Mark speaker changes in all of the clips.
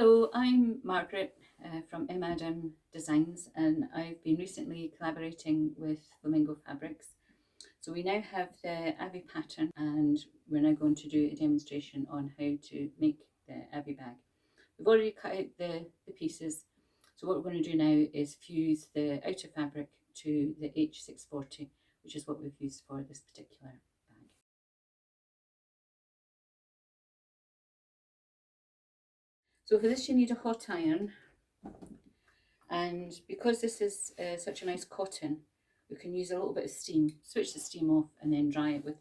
Speaker 1: Hello, I'm Margaret from Adam Designs, and I've been recently collaborating with Flamingo Fabrics. So we now have the Avie pattern, and we're now going to do a demonstration on how to make the Avie bag. We've already cut out the pieces, so what we're going to do now is fuse the outer fabric to the H640, which is what we've used for this particular bag. So for this you need a hot iron, and because this is such a nice cotton, we can use a little bit of steam, switch the steam off and then dry it with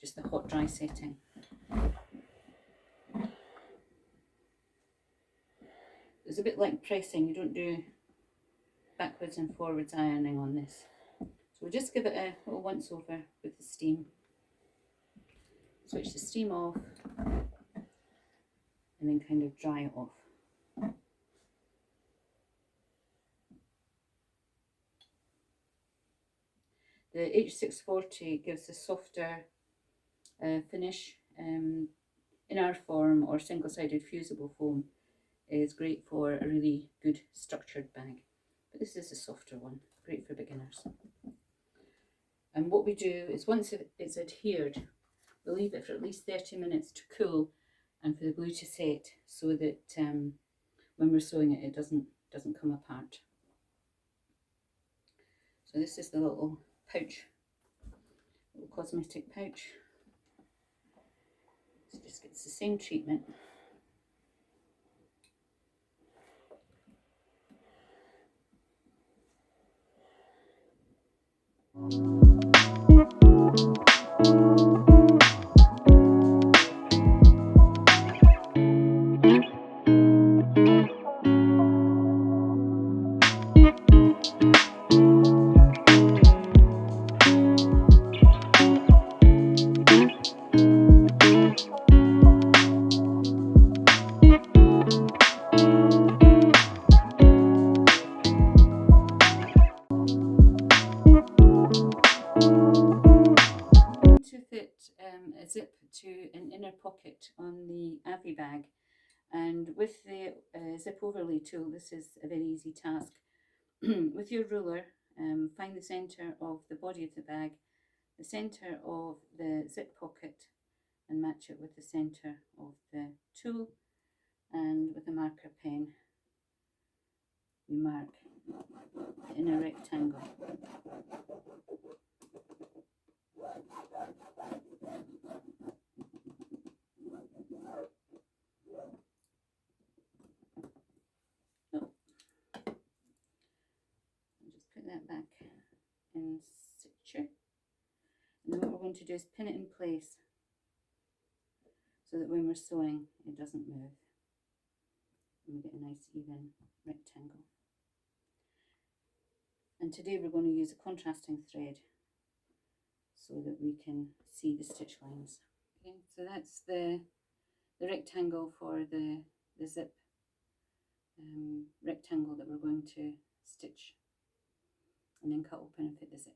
Speaker 1: just the hot dry setting. It's a bit like pressing, you don't do backwards and forwards ironing on this. So we'll just give it a little once over with the steam, switch the steam off and then kind of dry it off. The H640 gives a softer finish. In our form or single-sided fusible foam is great for a really good structured bag, but this is a softer one, great for beginners. And what we do is once it's adhered, we'll leave it for at least 30 minutes to cool and for the glue to set, so that when we're sewing it, it doesn't come apart. So this is the little pouch, little cosmetic pouch. So just gets the same treatment. To fit a zip to an inner pocket on the Avie bag, and with the zip overlay tool this is a very easy task. With your ruler, find the centre of the body of the bag, the centre of the zip pocket, and match it with the centre of the tool, and with a marker pen we mark in a rectangle. Just put that back in situ, and then what we're going to do is pin it in place so that when we're sewing it doesn't move, and we get a nice even rectangle. And today we're going to use a contrasting thread so that we can see the stitch lines. Okay, so that's the rectangle for the zip rectangle that we're going to stitch, and then cut open and fit the zip.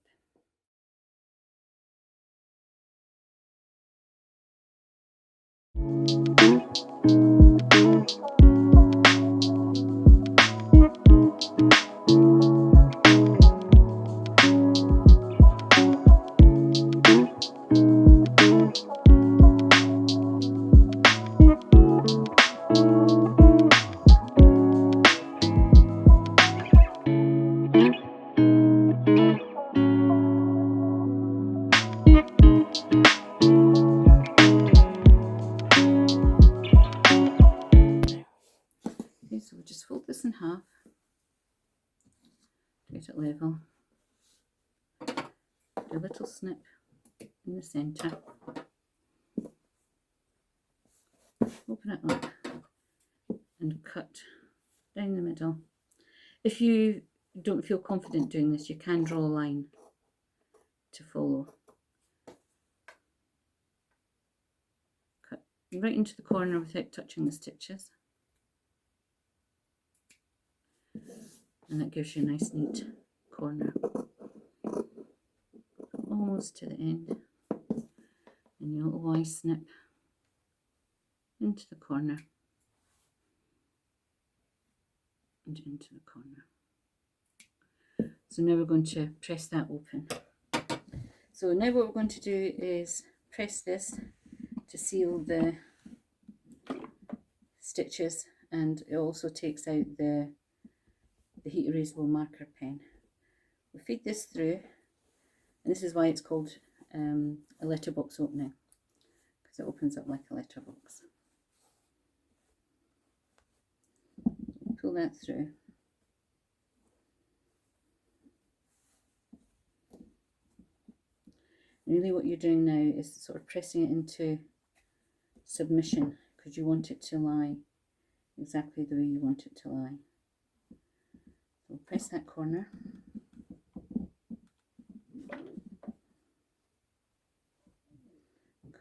Speaker 1: So we'll just fold this in half, get it level, do a little snip in the centre, open it up and cut down the middle. If you don't feel confident doing this, you can draw a line to follow. Cut right into the corner without touching the stitches. And that gives you a nice neat corner. Almost to the end. And your little Y snip into the corner. and into the corner. So now we're going to press that open. So now what we're going to do is press this to seal the stitches, and it also takes out the heat erasable marker pen. We feed this through, and this is why it's called a letterbox opening, because it opens up like a letterbox. Pull that through. Really what you're doing now is sort of pressing it into submission, because you want it to lie exactly the way you want it to lie. So press that corner.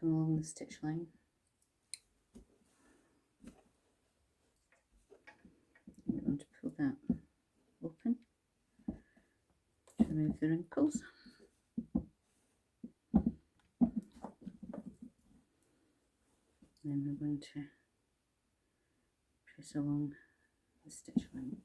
Speaker 1: Come along the stitch line. We're going to pull that open to remove the wrinkles. Then we're going to press along the stitch line.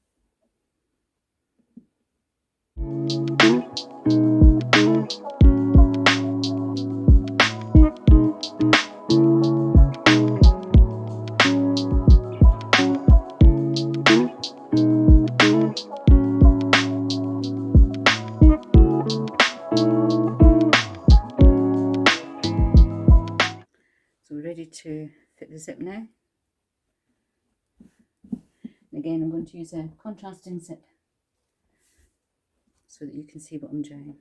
Speaker 1: So we're ready to fit the zip now. And again, I'm going to use a contrasting zip so that you can see what I'm doing.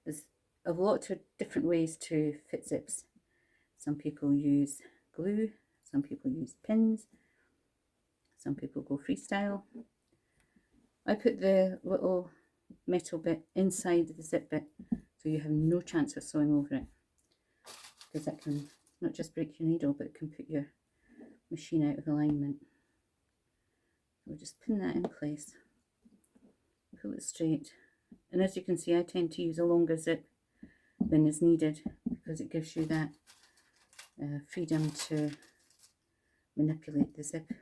Speaker 1: There's a lot of different ways to fit zips. Some people use glue, some people use pins, some people go freestyle. I put the little metal bit inside the zip bit so you have no chance of sewing over it, because that can not just break your needle, but it can put your machine out of alignment. So just pin that in place, pull it straight, and as you can see I tend to use a longer zip than is needed, because it gives you that freedom to manipulate the zip.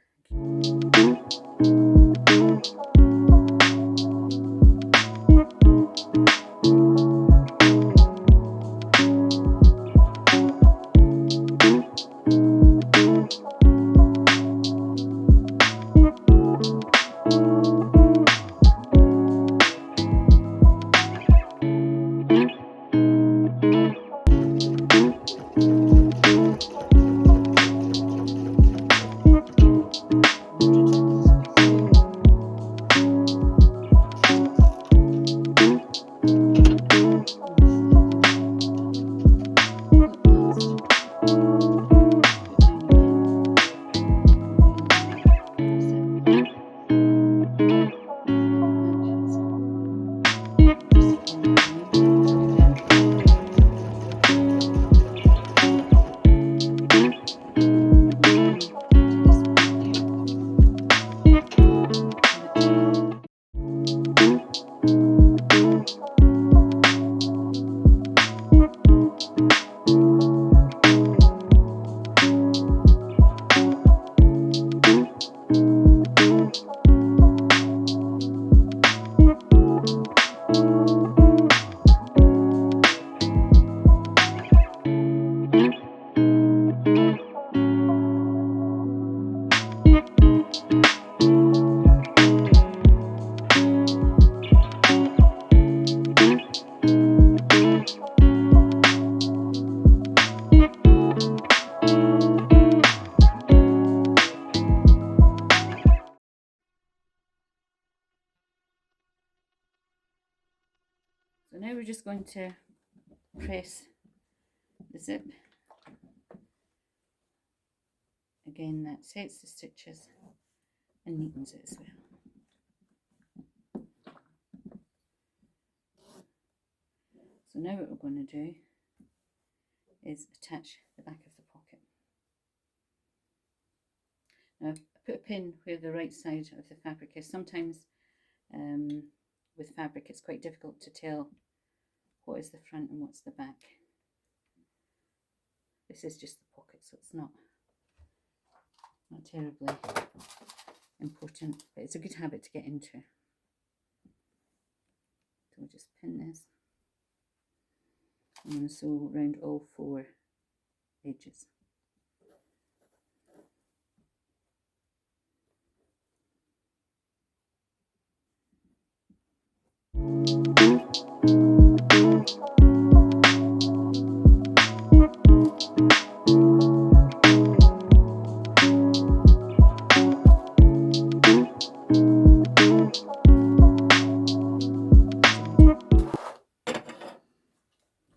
Speaker 1: So now we're just going to press the zip. Again, that sets the stitches and neatens it as well. So now what we're going to do is attach the back of the pocket. Now I put a pin where the right side of the fabric is. Sometimes with fabric it's quite difficult to tell what is the front and what's the back. This is just the pocket, so it's not Not terribly important, but it's a good habit to get into. So we'll just pin this. I'm going to sew around all 4 edges.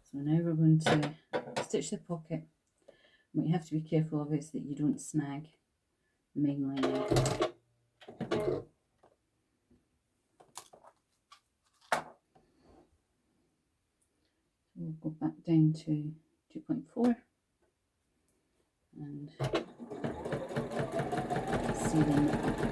Speaker 1: So now we're going to stitch the pocket. What you have to be careful of is that you don't snag the main lining. We'll go back down to 2.4 and seam in the pocket.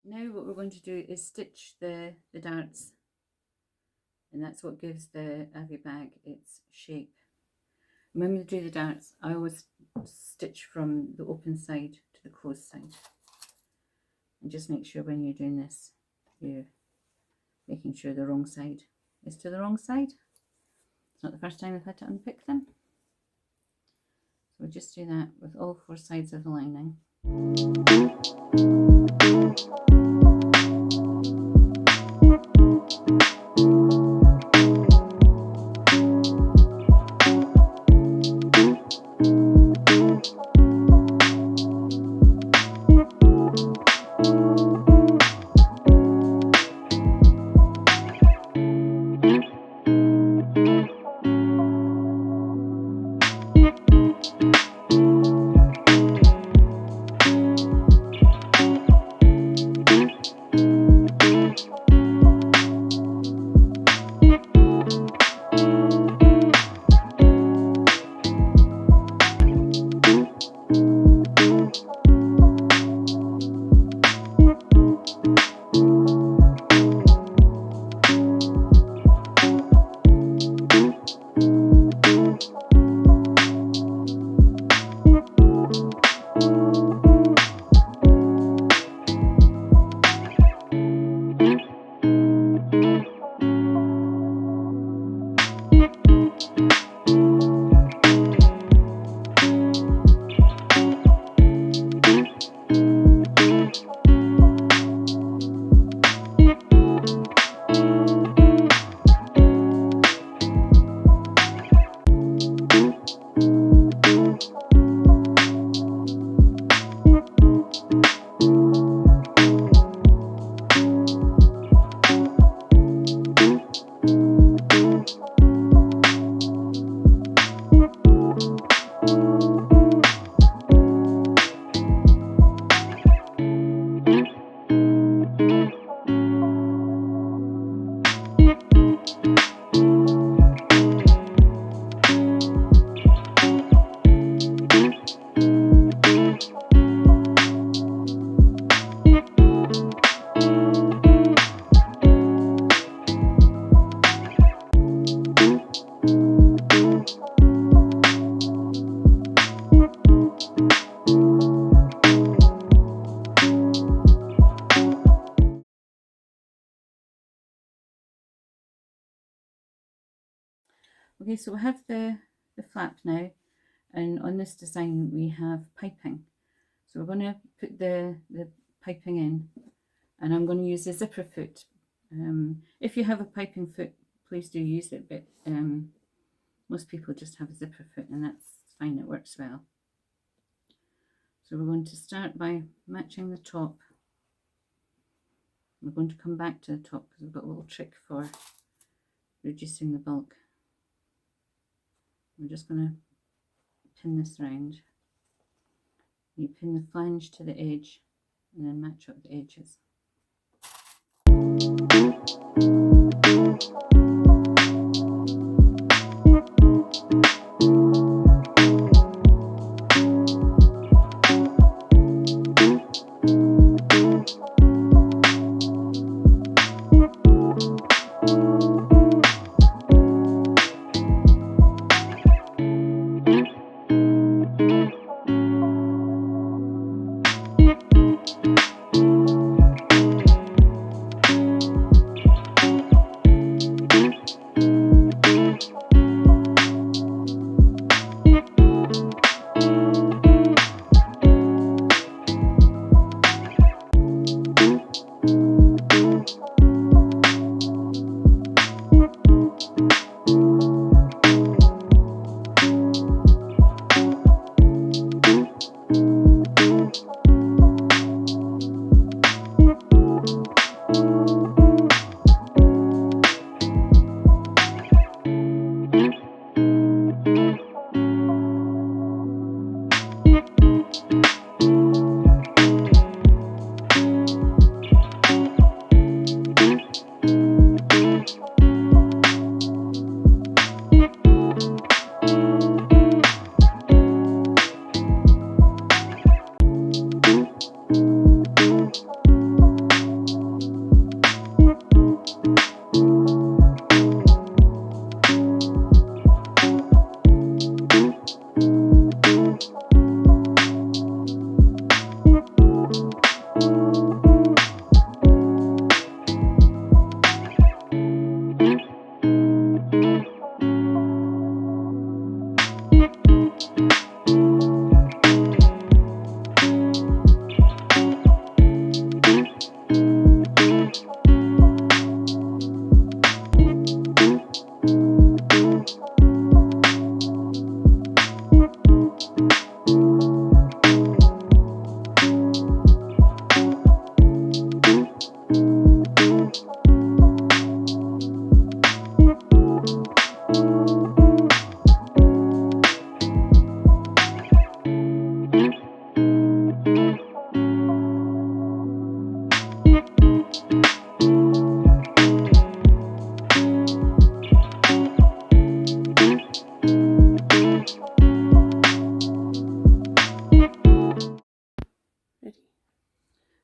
Speaker 1: Now what we're going to do is stitch the darts, and that's what gives the Avie bag its shape. And when we do the darts, I always stitch from the open side to the closed side. And just make sure when you're doing this, you're making sure the wrong side is to the wrong side. It's not the first time I've had to unpick them. So we'll just do that with all 4 sides of the lining. Okay, so we have the flap now, and on this design we have piping. So we're going to put the piping in, and I'm going to use the zipper foot. If you have a piping foot, please do use it, but most people just have a zipper foot, and that's fine, it works well. So we're going to start by matching the top. We're going to come back to the top because we've got a little trick for reducing the bulk. I'm just going to pin this round. You pin the flange to the edge and then match up the edges.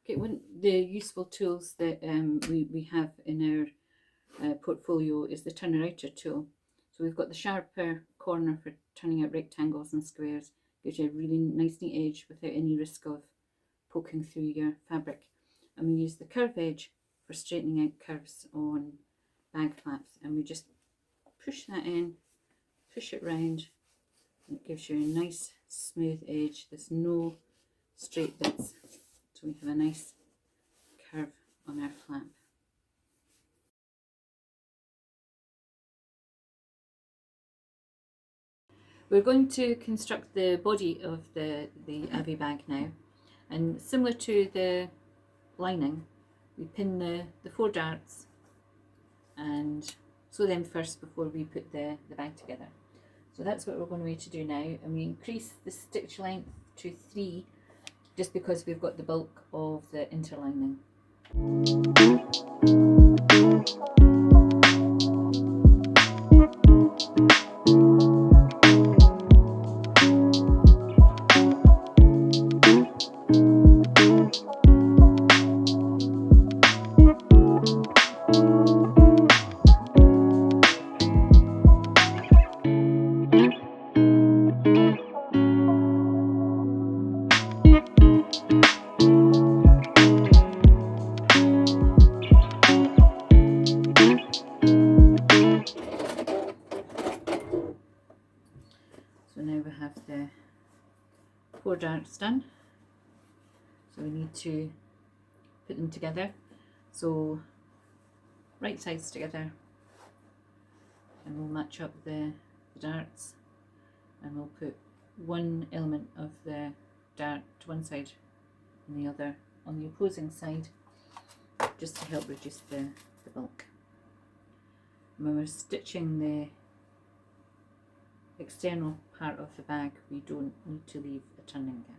Speaker 1: Okay, one of the useful tools that we have in our portfolio is the turner outer tool. So we've got the sharper corner for turning out rectangles and squares, gives you a really nice neat edge without any risk of poking through your fabric. And we use the curve edge for straightening out curves on bag flaps, and we just push that in, push it round, and it gives you a nice smooth edge. There's no straight bits, so we have a nice curve on our flap. We're going to construct the body of the Avie bag now, and similar to the lining, we pin the 4 darts and sew them first before we put the bag together. So that's what we're going to do now, and we increase the stitch length to 3 just because we've got the bulk of the interlining. So now we have the 4 darts done. So we need to put them together. So right sides together, and we'll match up the darts, and we'll put one element of the dart to one side and the other on the opposing side, just to help reduce the bulk. And when we're stitching the external part of the bag, we don't need to leave a turning gap.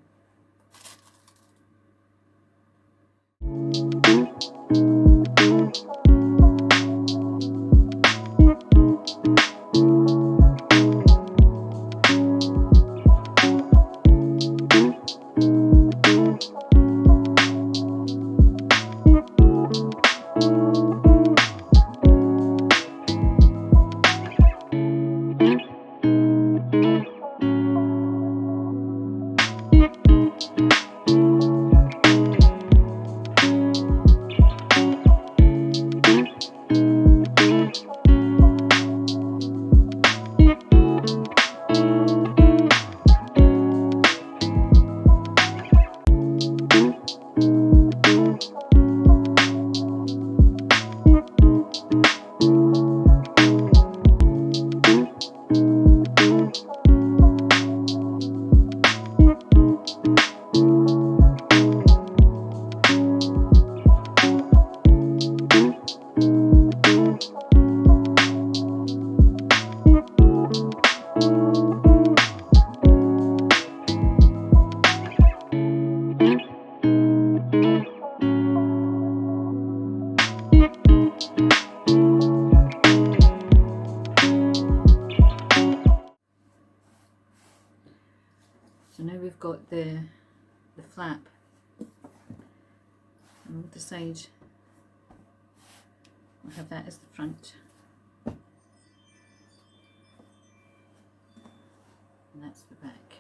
Speaker 1: So now we've got the flap, and we'll decide we'll have that as the front, and that's the back.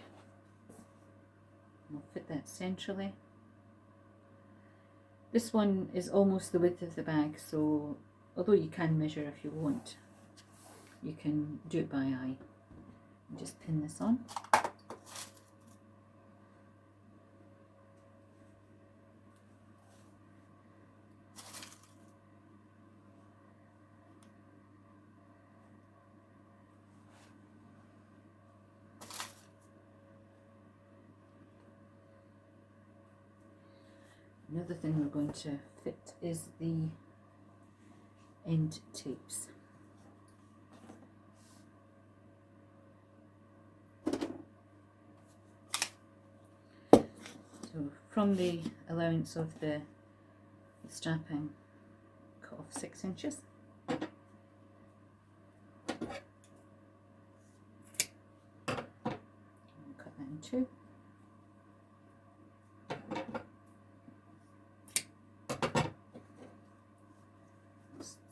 Speaker 1: And we'll fit that centrally. This one is almost the width of the bag, so although you can measure if you want, you can do it by eye. And just pin this on. Another thing we're going to fit is the end tapes. So from the allowance of the strapping, cut off 6 inches. Cut that in 2.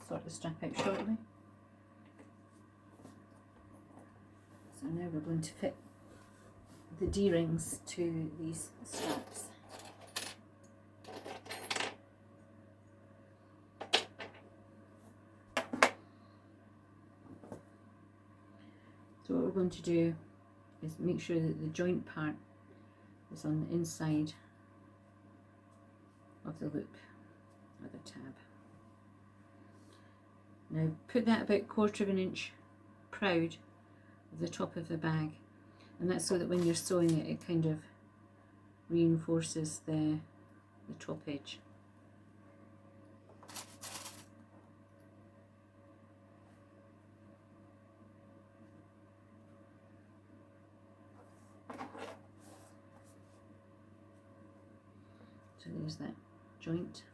Speaker 1: Sort the strap out shortly. So now we're going to fit the D-rings to these straps. So what we're going to do is make sure that the joint part is on the inside of the loop or the tab. Now put that about 1/4 of an inch proud of the top of the bag, and that's so that when you're sewing it, it kind of reinforces the top edge. So there's that joint.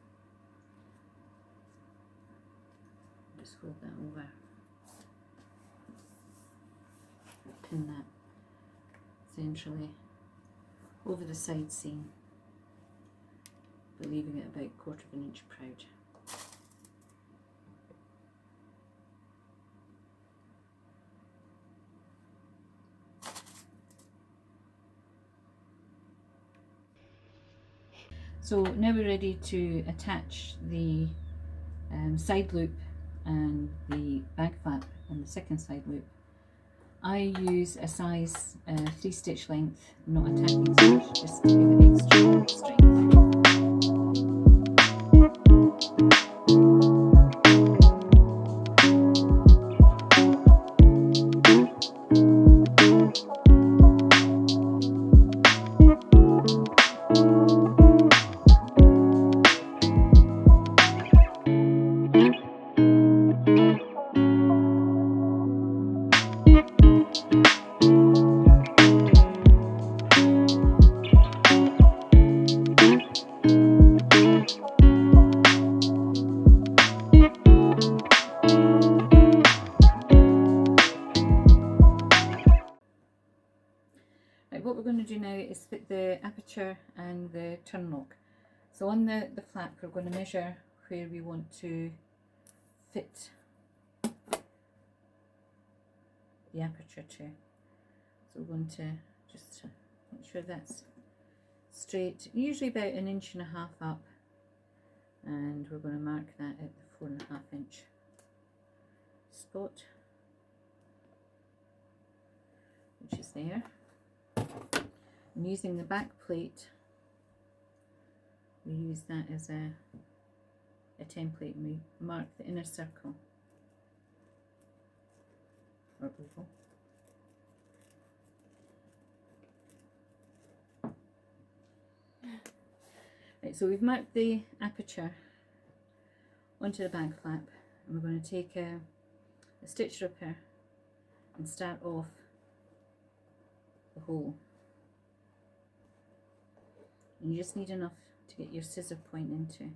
Speaker 1: Just fold that over, pin that centrally over the side seam, but leaving it about 1/4 of an inch proud. So now we're ready to attach the side loop and the bag flap and the second side loop I use a size 3 stitch length, not a tacking stitch, just to give it extra strength. Right, what we're going to do now is fit the aperture and the turn lock. So on the flap, we're going to measure where we want to fit the aperture to. So we're going to just make sure that's straight, usually about 1.5 inches up, and we're going to mark that at the 4.5 inch spot, which is there. And using the back plate, we use that as a template, and we mark the inner circle or oval. Right, so we've marked the aperture onto the back flap, and we're going to take a stitch ripper and start off the hole. And you just need enough to get your scissor point into.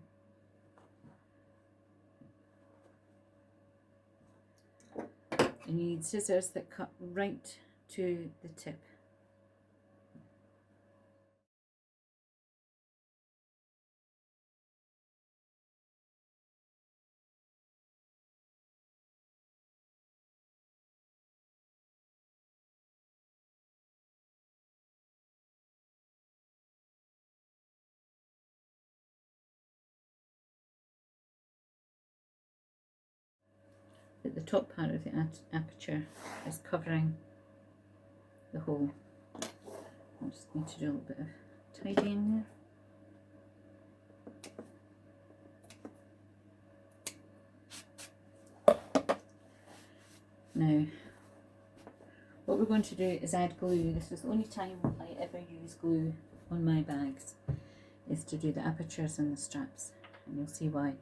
Speaker 1: And you need scissors that cut right to the tip. That the top part of the aperture is covering the hole. I just need to do a little bit of tidying there. Now, what we're going to do is add glue. This is the only time I ever use glue on my bags, is to do the apertures and the straps, and you'll see why.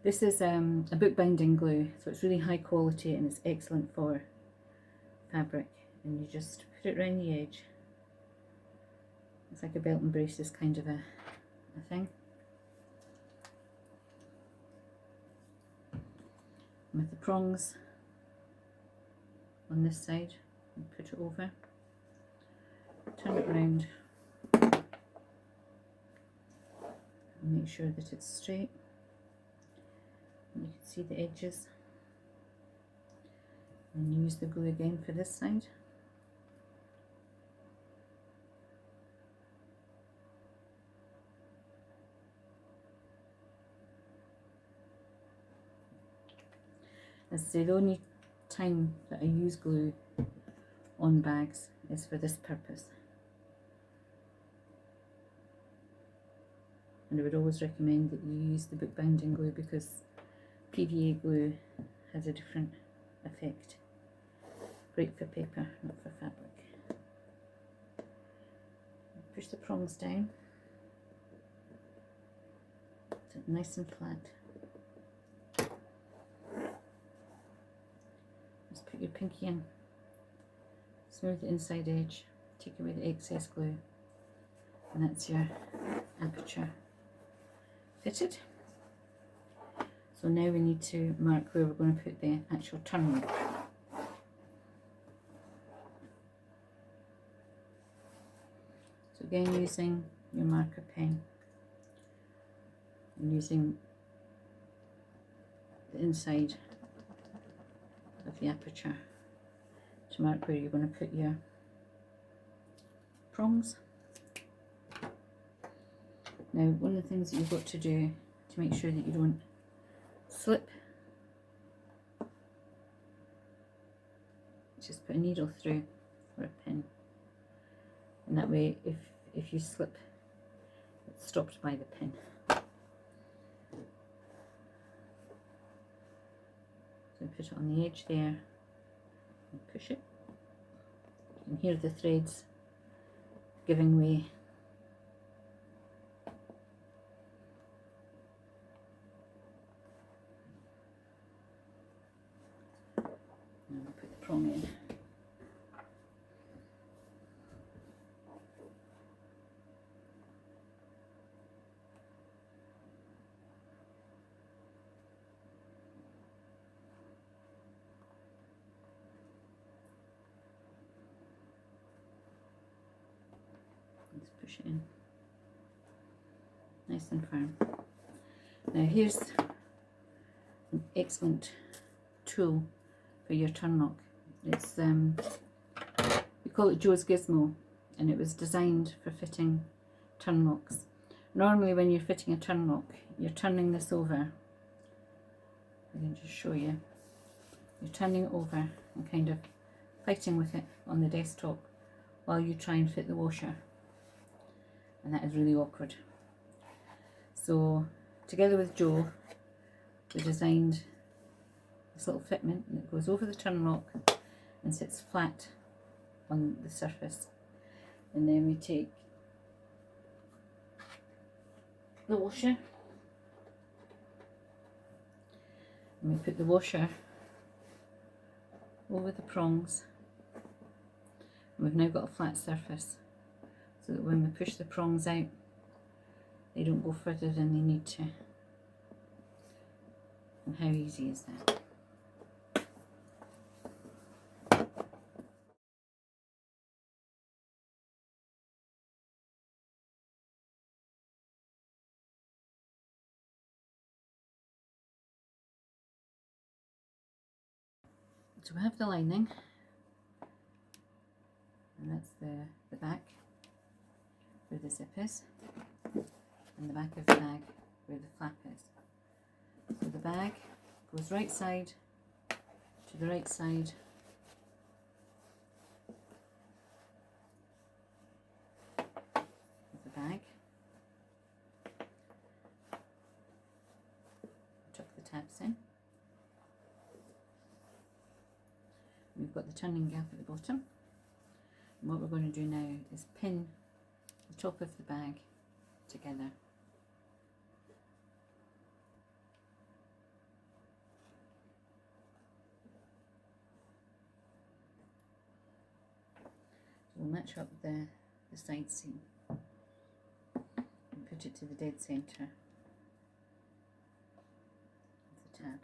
Speaker 1: This is a bookbinding glue, so it's really high quality and it's excellent for fabric. And you just put it around the edge. It's like a belt and braces kind of a thing. And with the prongs on this side, you put it over, turn it around, and make sure that it's straight. You can see the edges, and use the glue again for this side. As I say, the only time that I use glue on bags is for this purpose. And I would always recommend that you use the bookbinding glue, because PVA glue has a different effect. Great for paper, not for fabric. Push the prongs down, so nice and flat. Just put your pinky in, smooth the inside edge, take away the excess glue, and that's your aperture fitted. So now we need to mark where we're going to put the actual turn lock. So again, using your marker pen and using the inside of the aperture to mark where you're going to put your prongs. Now, one of the things that you've got to do to make sure that you don't slip, just just put a needle through or a pin, and that way if you slip, it's stopped by the pin. So put it on the edge there and push it. You can hear the threads giving way. And I'll put the prong in. Let's push it in. Nice and firm. Now here's an excellent tool for your turn lock. It's we call it Joe's Gizmo, and it was designed for fitting turn locks. Normally when you're fitting a turn lock, you're turning this over. I can just show you. You're turning it over and kind of fighting with it on the desktop while you try and fit the washer, and that is really awkward. So together with Joe, we designed this little fitment that goes over the turn lock and sits flat on the surface, and then we take the washer and we put the washer over the prongs, and we've now got a flat surface so that when we push the prongs out, they don't go further than they need to. And how easy is that? So we have the lining, and that's the back where the zip is, and the back of the bag where the flap is. So the bag goes right side to the right side of the bag. Tuck the tabs in. We've got the turning gap at the bottom, and what we're going to do now is pin the top of the bag together. So we'll match up the side seam and put it to the dead centre of the tab.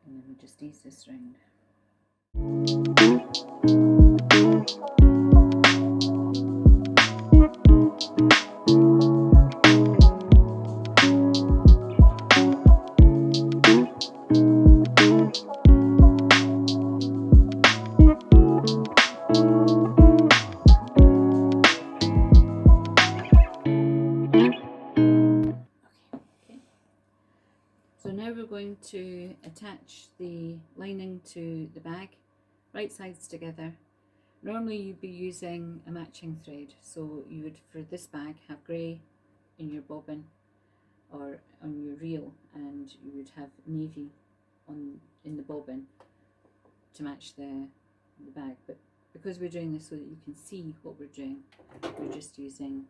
Speaker 1: And then we just ease this round. So now we're going to attach the lining to the bag, right sides together. Normally you'd be using a matching thread, so you would, for this bag, have grey in your bobbin or on your reel, and you would have navy in the bobbin to match the bag. But because we're doing this so that you can see what we're doing, we're just using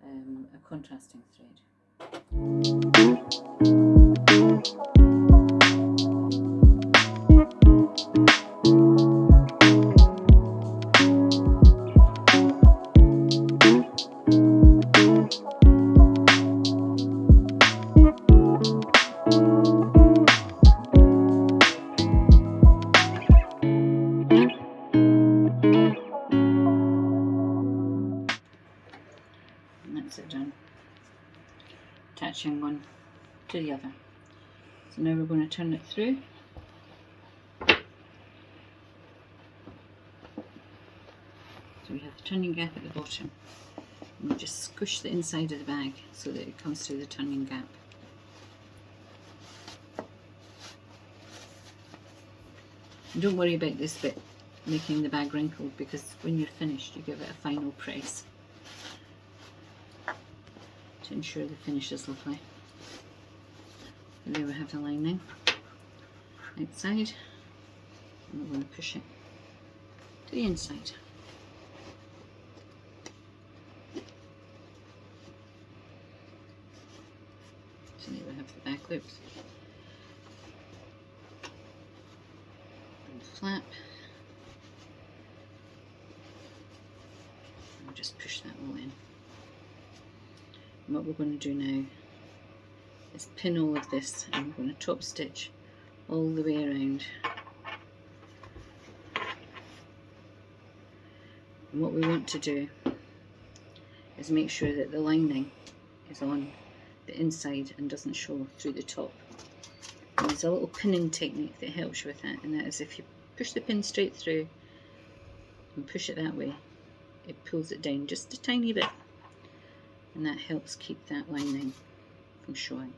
Speaker 1: a contrasting thread. And that's it done. Attaching one to the other. So now we're going to turn it through. So we have the turning gap at the bottom. And we just squish the inside of the bag so that it comes through the turning gap. And don't worry about this bit making the bag wrinkled, because when you're finished you give it a final press to ensure the finish is lovely. And there we have the lining outside, and we're going to push it to the inside. So there we have the back loops and the flap. And just push that all in. And what we're going to do now is pin all of this, and we're going to top stitch all the way around. And what we want to do is make sure that the lining is on the inside and doesn't show through the top. And there's a little pinning technique that helps you with that, and that is if you push the pin straight through and push it that way, it pulls it down just a tiny bit, and that helps keep that lining from showing.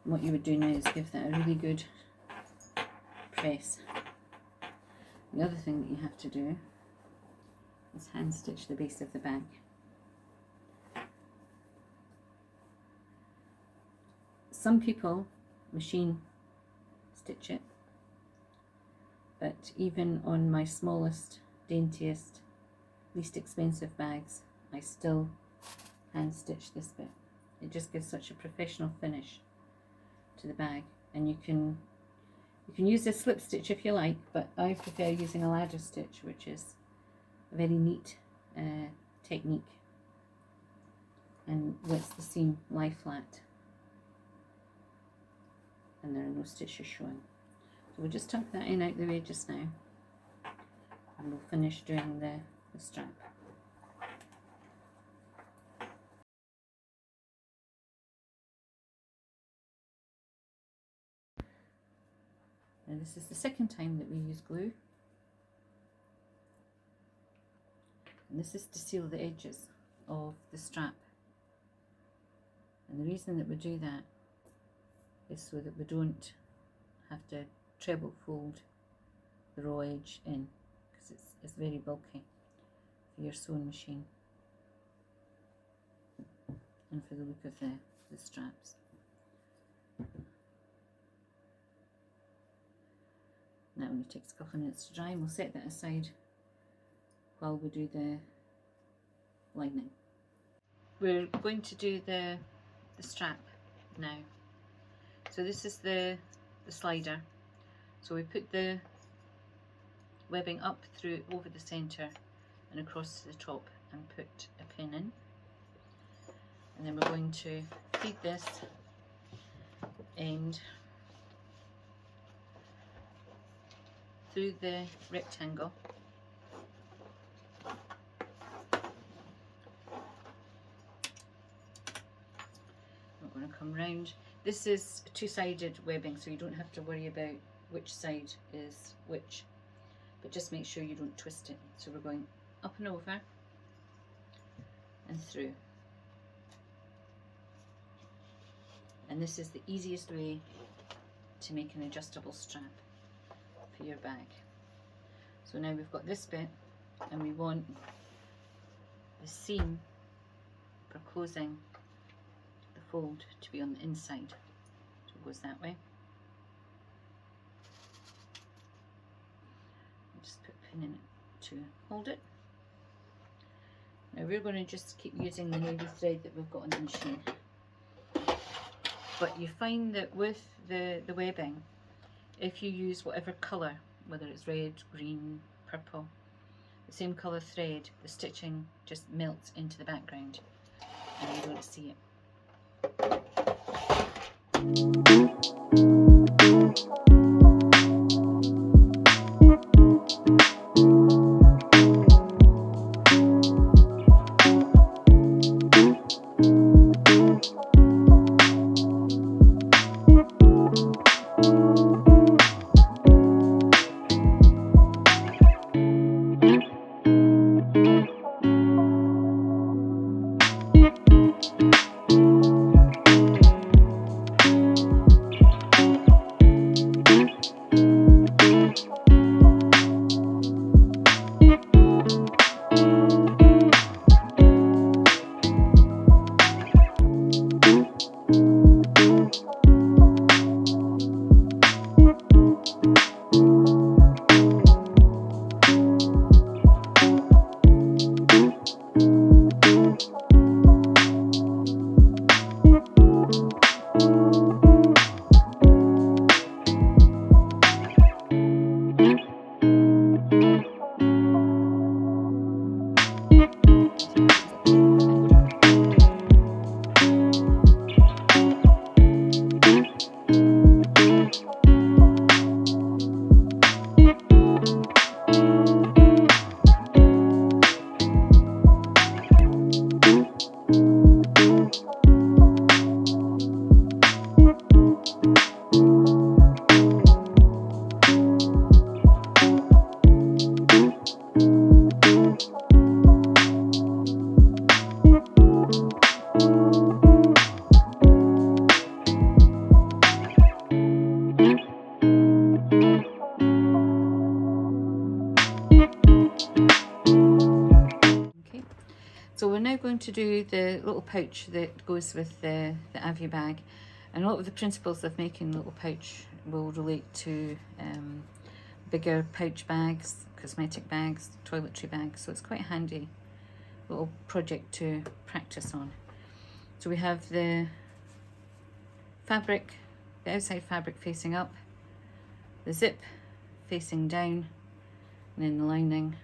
Speaker 1: What you would do now is give that a really good press. The other thing that you have to do is hand stitch the base of the bag. Some people machine stitch it, but even on my smallest, daintiest, least expensive bags, I still hand stitch this bit. It just gives such a professional finish to the bag, and you can use a slip stitch if you like, but I prefer using a ladder stitch, which is a very neat technique and lets the seam lie flat and there are no stitches showing. So we'll just tuck that in out the way just now, and we'll finish doing the strap. Now this is the second time that we use glue, and this is to seal the edges of the strap, and the reason that we do that is so that we don't have to treble fold the raw edge in, because it's very bulky for your sewing machine and for the look of the straps. That only takes a couple of minutes to dry, and we'll set that aside while we do the lining. We're going to do the strap now. So this is the slider. So we put the webbing up through over the centre and across to the top and put a pin in. And then we're going to feed this end through the rectangle. We're going to come round. This is two-sided webbing, so you don't have to worry about which side is which, but just make sure you don't twist it. So we're going up and over and through. And this is the easiest way to make an adjustable strap for your bag. So now we've got this bit, and we want the seam for closing the fold to be on the inside. So it goes that way. Just put a pin in it to hold it. Now we're going to just keep using the navy thread that we've got on the machine. But you find that with the webbing, if you use whatever colour, whether it's red, green, purple, the same colour thread, the stitching just melts into the background and you don't see it. So we're now going to do the little pouch that goes with the Avie bag, and a lot of the principles of making little pouch will relate to bigger pouch bags, cosmetic bags, toiletry bags, so it's quite a handy little project to practice on. So we have the fabric, the outside fabric facing up, the zip facing down, and then the lining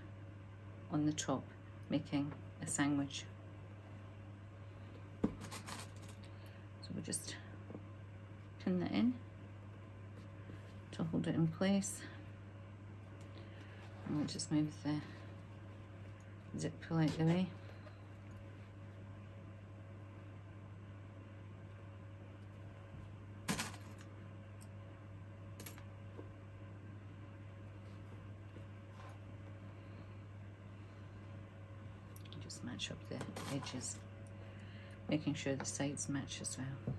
Speaker 1: on the top, making a sandwich. So we'll just pin that in to hold it in place, and we'll just move the zip pull out the way. Match up the edges, making sure the sides match as well.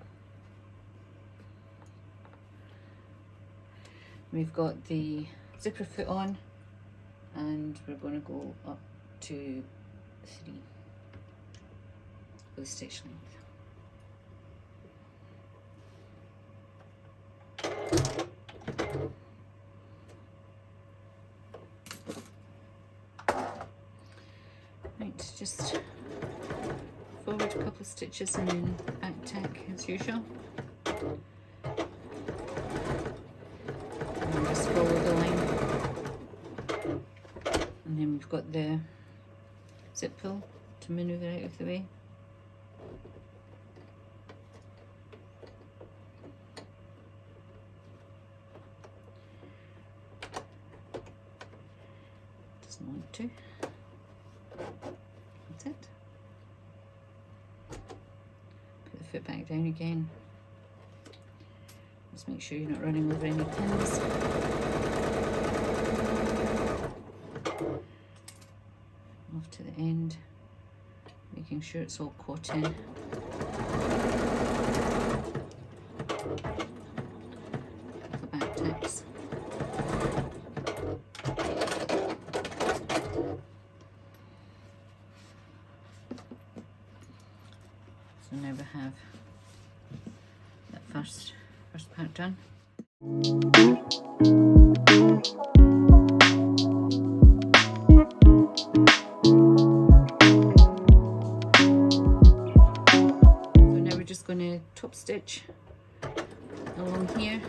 Speaker 1: We've got the zipper foot on, and we're going to go up to 3 with stitch length. Just forward a couple of stitches and then back tack as usual. And then we've got the zip pull to manoeuvre out of the way. Doesn't want to. That's it. Put the foot back down again. Just make sure you're not running over any pins. Off to the end, making sure it's all caught in. The back tacks. So now we have that first part done. Going to top stitch along here.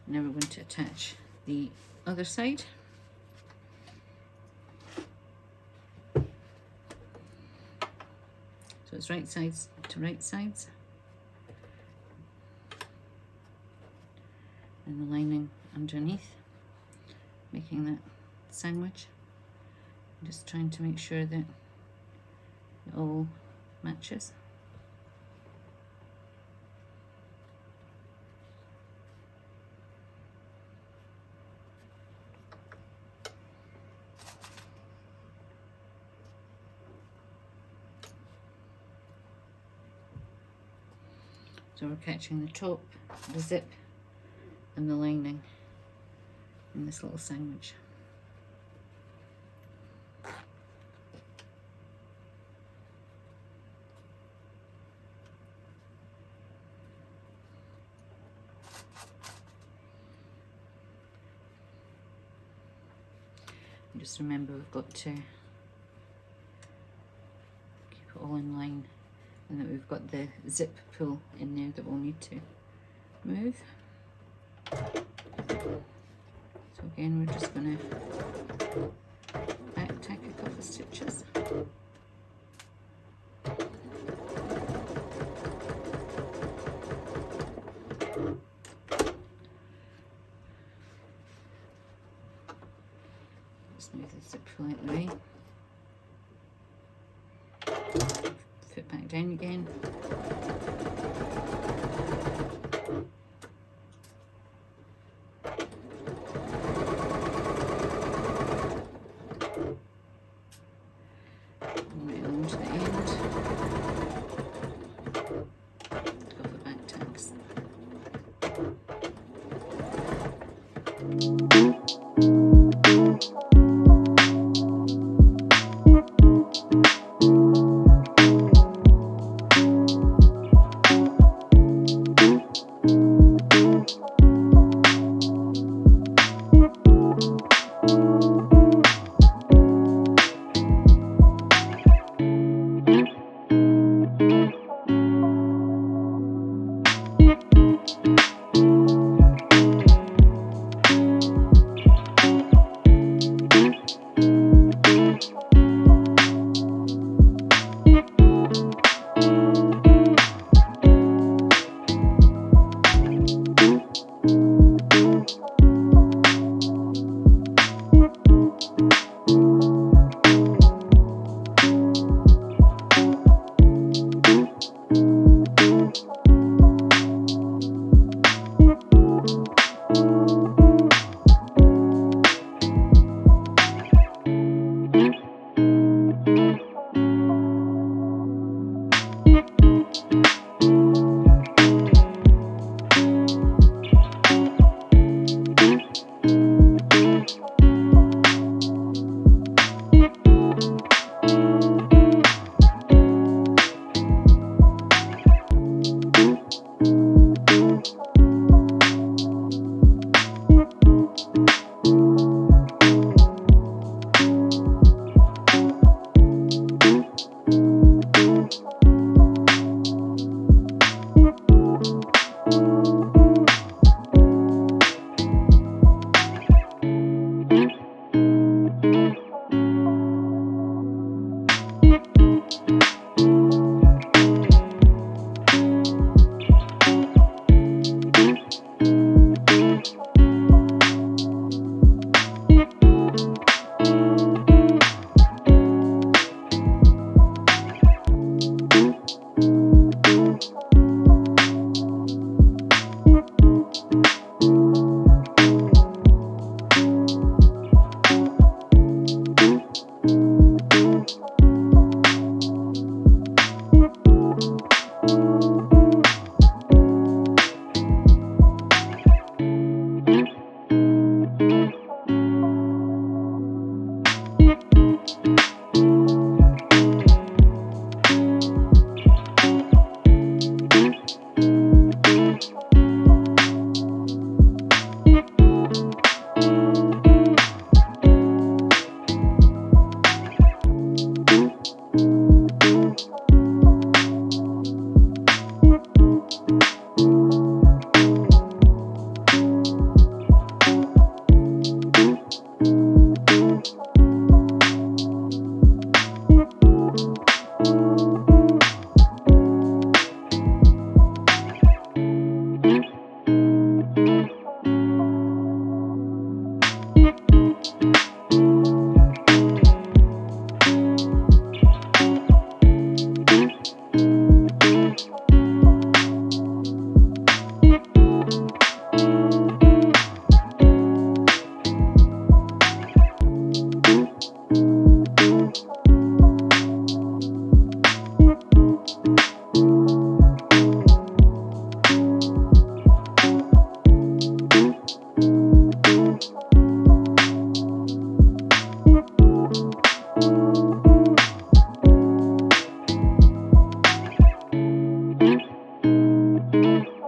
Speaker 1: Now we're going to attach the other side. So it's right sides to right sides, and the lining underneath, making that sandwich. I'm just trying to make sure that it all matches. So we're catching the top, the zip, and the lining in this little sandwich. And just remember, we've got to keep it all in line, and that we've got the zip pull in there that we'll need to move. So again, we're just going to back tack a couple of stitches. Just move the zip pull out of the way. Foot back down again. Right along to the end. Got the back tacks. bye.